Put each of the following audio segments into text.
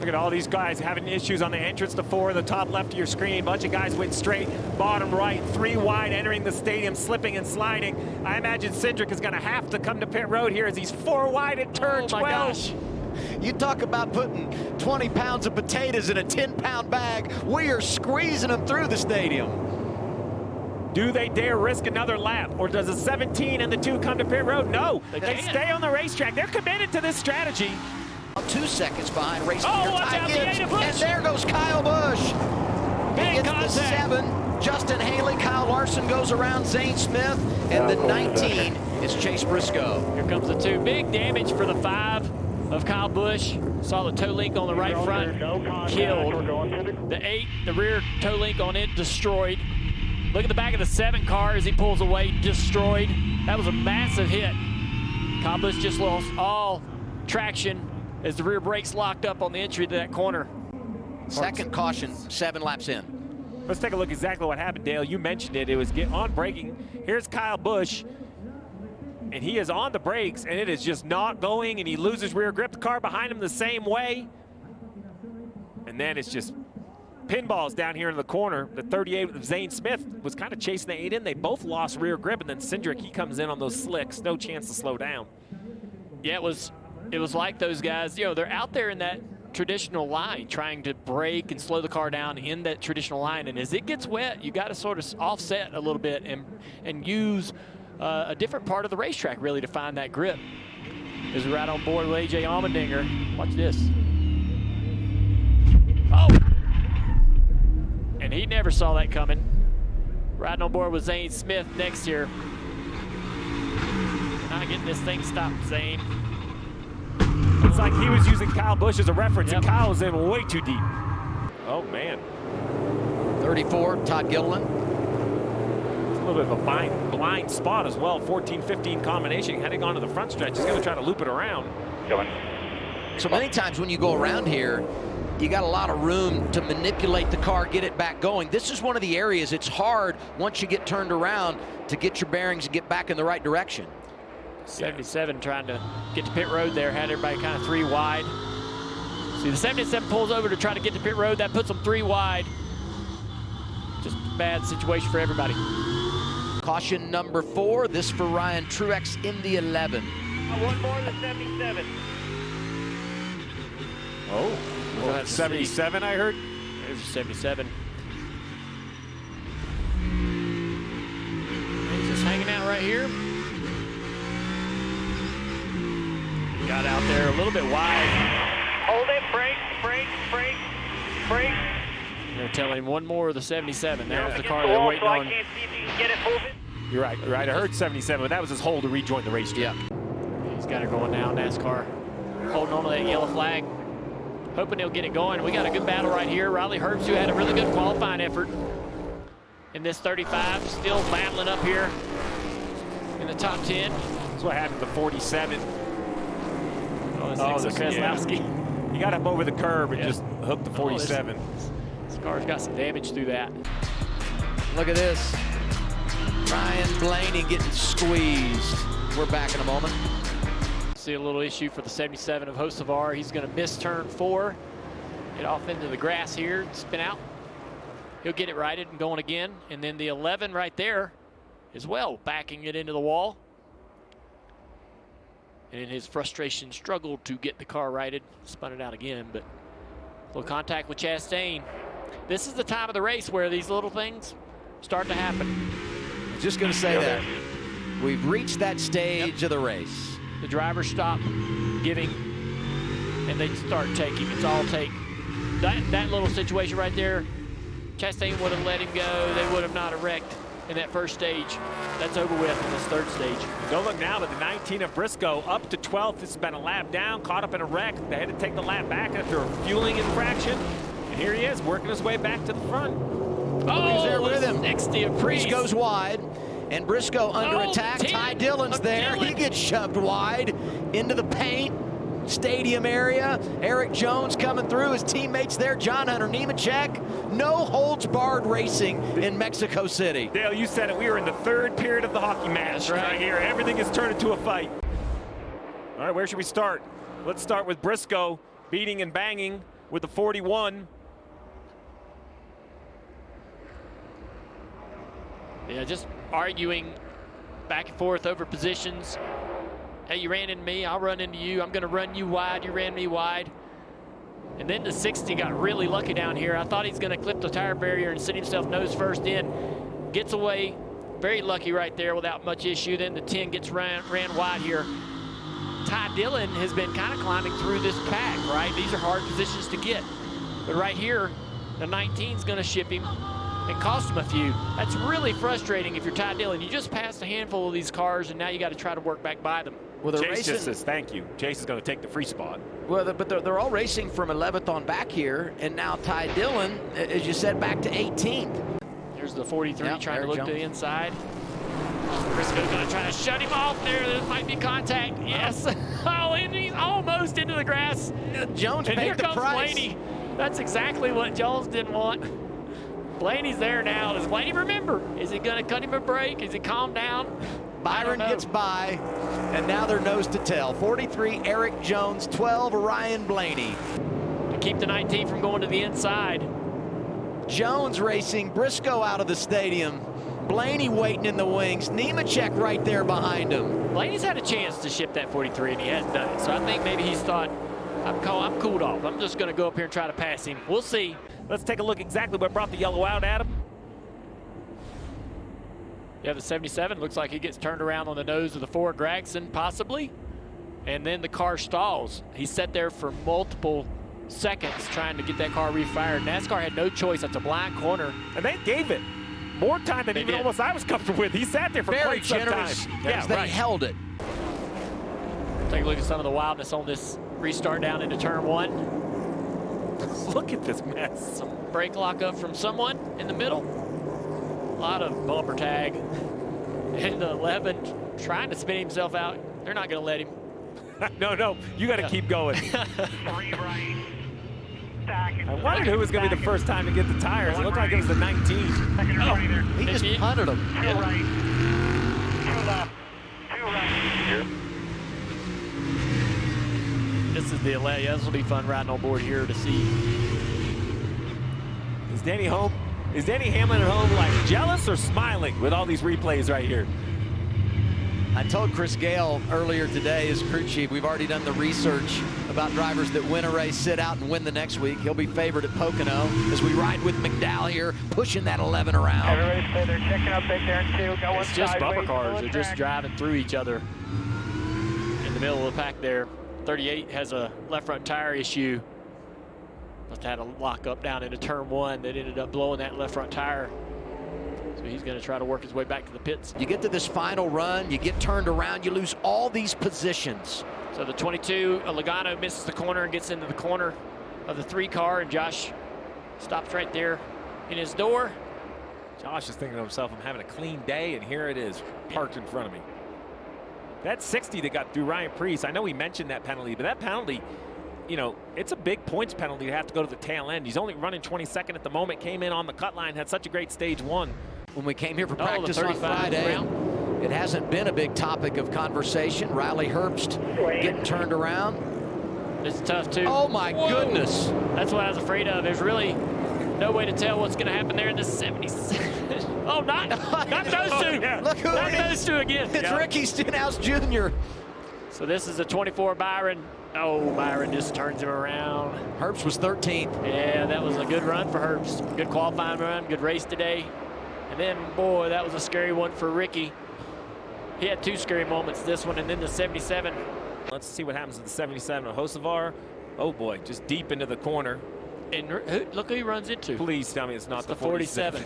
Look at all these guys having issues on the entrance to 4 in the top left of your screen. Bunch of guys went straight, bottom right, 3 wide, entering the stadium, slipping and sliding. I imagine Cindric is going to have to come to pit road here as he's 4 wide at turn 12. Gosh. You talk about putting 20 pounds of potatoes in a 10-pound bag. We are squeezing them through the stadium. Do they dare risk another lap? Or does the 17 and the 2 come to pit road? No, they stay on the racetrack. They're committed to this strategy. 2 seconds behind race leader Ty Gibbs. And there goes Kyle Busch. Big contact. The 7, Justin Haley. Kyle Larson goes around Zane Smith. And the 19 is Chase Briscoe. Here comes the 2. Big damage for the 5 of Kyle Busch. Saw the toe link on the right front killed. The 8, the rear toe link on it destroyed. Look at the back of the 7 car as he pulls away, destroyed. That was a massive hit. Kyle Busch just lost all traction as the rear brakes locked up on the entry to that corner. Second caution, 7 laps in. Let's take a look exactly what happened, Dale. You mentioned it. It was on braking. Here's Kyle Busch, and he is on the brakes, and it is just not going, and he loses rear grip. The car behind him the same way. And then it's just pinballs down here in the corner. The 38 of Zane Smith was kind of chasing the 8 in. They both lost rear grip, and then Cindric, he comes in on those slicks. No chance to slow down. Yeah, it was like those guys, you know, they're out there in that traditional line trying to brake and slow the car down in that traditional line. And as it gets wet, you got to sort of offset a little bit and use a different part of the racetrack really to find that grip. As we're right on board with A.J. Allmendinger. Watch this. Oh! And he never saw that coming. Riding on board with Zane Smith next here. Not getting this thing stopped, Zane. It's like he was using Kyle Busch as a reference, and Kyle was in way too deep. Oh, man. 34, Todd Gilliland. It's a little bit of a blind spot as well. 14-15 combination heading onto the front stretch. He's going to try to loop it around. So many times when you go around here, you got a lot of room to manipulate the car, get it back going. This is one of the areas it's hard once you get turned around to get your bearings and get back in the right direction. 77 trying to get to pit road there, had everybody kind of 3 wide. See, the 77 pulls over to try to get to pit road. That puts them 3 wide. Just a bad situation for everybody. Caution number 4, this for Ryan Truex in the 11. One more than 77. Oh, well, that's 77 I heard. There's a 77. He's just hanging out right here. Got out there a little bit wide. Hold it, brake, brake, brake, brake. They're telling him one more of the 77. That was the car the they're wall, waiting so on. I can't see if you can get it moving. You're right, I heard 77, but that was his hole to rejoin the racetrack. Yeah. He's got her going now, NASCAR. Holding on to that yellow flag. Hoping he'll get it going. We got a good battle right here. Riley Herbst, who had a really good qualifying effort in this 35, still battling up here in the top 10. That's what happened to 47. Oh, this Keselowski. He got up over the curb and just hooked the 47. This car's got some damage through that. Look at this. Ryan Blaney getting squeezed. We're back in a moment. See a little issue for the 77 of Hocevar. He's going to miss turn 4. Get off into the grass here, spin out. He'll get it righted and going again. And then the 11 right there as well, backing it into the wall. And in his frustration, struggled to get the car righted. Spun it out again, but a little contact with Chastain. This is the time of the race where these little things start to happen. I was just going to say that. We've reached that stage of the race. The drivers stop giving, and they start taking. It's all take. That little situation right there, Chastain would have let him go. They would have not wrecked in that first stage. That's over with in this third stage. Don't look now, but the 19 of Briscoe up to 12th. This has been a lap down, caught up in a wreck. They had to take the lap back after a fueling infraction. And here he is, working his way back to the front. Oh, he's there with him. Briscoe's wide, and Briscoe under attack. Ty Dillon's there. He gets shoved wide into the paint. Stadium area. Eric Jones coming through. His teammates there. John Hunter Nemechek. No holds barred racing in Mexico City. Dale, you said it. We are in the third period of the hockey match right here. Everything is turned into a fight. All right, where should we start? Let's start with Briscoe beating and banging with the 41. Yeah, just arguing back and forth over positions. Hey, you ran into me, I'll run into you. I'm going to run you wide, you ran me wide. And then the 60 got really lucky down here. I thought he's going to clip the tire barrier and send himself nose first in. Gets away, very lucky right there without much issue. Then the 10 gets ran wide here. Ty Dillon has been kind of climbing through this pack, right? These are hard positions to get. But right here, the 19's going to ship him and cost him a few. That's really frustrating if you're Ty Dillon. You just passed a handful of these cars, and now you got to try to work back by them. Well, Chase just says thank you. Chase is going to take the free spot. Well, but they're all racing from 11th on back here, and now Ty Dillon, as you said, back to 18th. Here's the 43 trying Eric to look Jones to the inside. Briscoe's going to try to shut him off there. There might be contact. Yes. Oh, and he's almost into the grass. Jones and paid here the comes price. Blaney. That's exactly what Jones didn't want. Blaney's there now. Does Blaney remember? Is he going to cut him a break? Is he calm down? Byron gets by, and now they're nose to tail. 43, Eric Jones. 12, Ryan Blaney. To keep the 19 from going to the inside. Jones racing, Briscoe out of the stadium. Blaney waiting in the wings. Nemechek right there behind him. Blaney's had a chance to ship that 43, and he hasn't done it. So I think maybe he's thought, I'm cooled off. I'm just going to go up here and try to pass him. We'll see. Let's take a look exactly what brought the yellow out, Adam. Yeah, the 77 looks like he gets turned around on the nose of the 4, Gregson, possibly. And then the car stalls. He sat there for multiple seconds trying to get that car refired. NASCAR had no choice. That's a blind corner. And they gave it more time than even almost I was comfortable with. He sat there for very quite some generous time. as they held it. Take a look at some of the wildness on this restart down into turn 1. Look at this mess. Some brake lockup from someone in the middle. A lot of bumper tag. And the 11 trying to spin himself out. They're not going to let him. No, you got to keep going. I wondered who was going to be the first time to get the tires. It looked like it was the 19. Oh, he just punted him. Two right, two left, two right. This is the LA. Yeah, this will be fun riding on board here to see. Is Danny Hamlin at home like jealous or smiling with all these replays right here? I told Chris Gale earlier today, as crew chief, we've already done the research about drivers that win a race, sit out, and win the next week. He'll be favored at Pocono as we ride with McDowell here, pushing that 11 around. Everybody say they're checking up big there too. Going It's just bumper sideways, cars. They're just track. driving through each other in the middle of the pack there. 38 has a left front tire issue. Must have had a lock up down into turn 1 that ended up blowing that left front tire. So he's going to try to work his way back to the pits. You get to this final run, you get turned around, you lose all these positions. So the 22, Logano misses the corner and gets into the corner of the 3 car, and Josh stops right there in his door. Josh is thinking to himself, I'm having a clean day, and here it is, parked in front of me. That 60 that got through Ryan Preece, I know he mentioned that penalty, but that penalty, you know, it's a big points penalty to have to go to the tail end. He's only running 22nd at the moment, came in on the cut line, had such a great stage 1. When we came here for practice on 35 Friday, round. it hasn't been a big topic of conversation. Riley Herbst getting turned around. It's tough too. Oh my goodness. That's what I was afraid of. There's really no way to tell what's going to happen there in the 77. Oh, not those two. Yeah. Look who Not it is. those two again. It's Ricky Stenhouse Jr. So this is a 24 Byron. Oh, Byron just turns him around. Herbst was 13th. Yeah, that was a good run for Herbst. Good qualifying run, good race today. And then, boy, that was a scary one for Ricky. He had 2 scary moments, this one and then the 77. Let's see what happens to the 77 of Hocevar. Oh boy, just deep into the corner. And look who he runs into. Please tell me it's not the 47.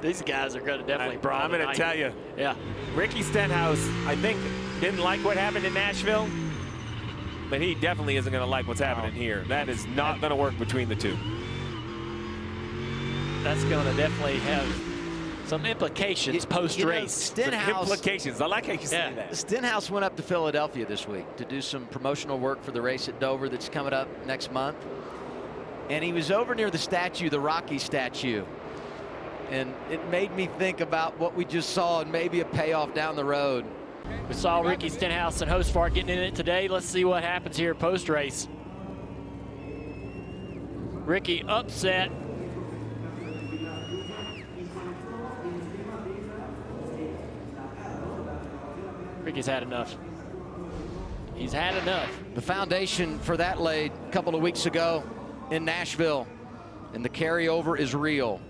These guys are going to definitely brawl I'm going to tonight. tell you. Yeah. Ricky Stenhouse, I think, didn't like what happened in Nashville, but he definitely isn't going to like what's happening here. That is not going to work between the two. That's going to definitely have some implications post-race. Stenhouse, Implications. I like how you say that. Stenhouse went up to Philadelphia this week to do some promotional work for the race at Dover that's coming up next month. And he was over near the statue, the Rocky statue. And it made me think about what we just saw and maybe a payoff down the road. We saw Ricky Stenhouse and Hocevar getting in it today. Let's see what happens here post-race. Ricky upset. Ricky's had enough. He's had enough. The foundation for that laid a couple of weeks ago in Nashville, and the carryover is real.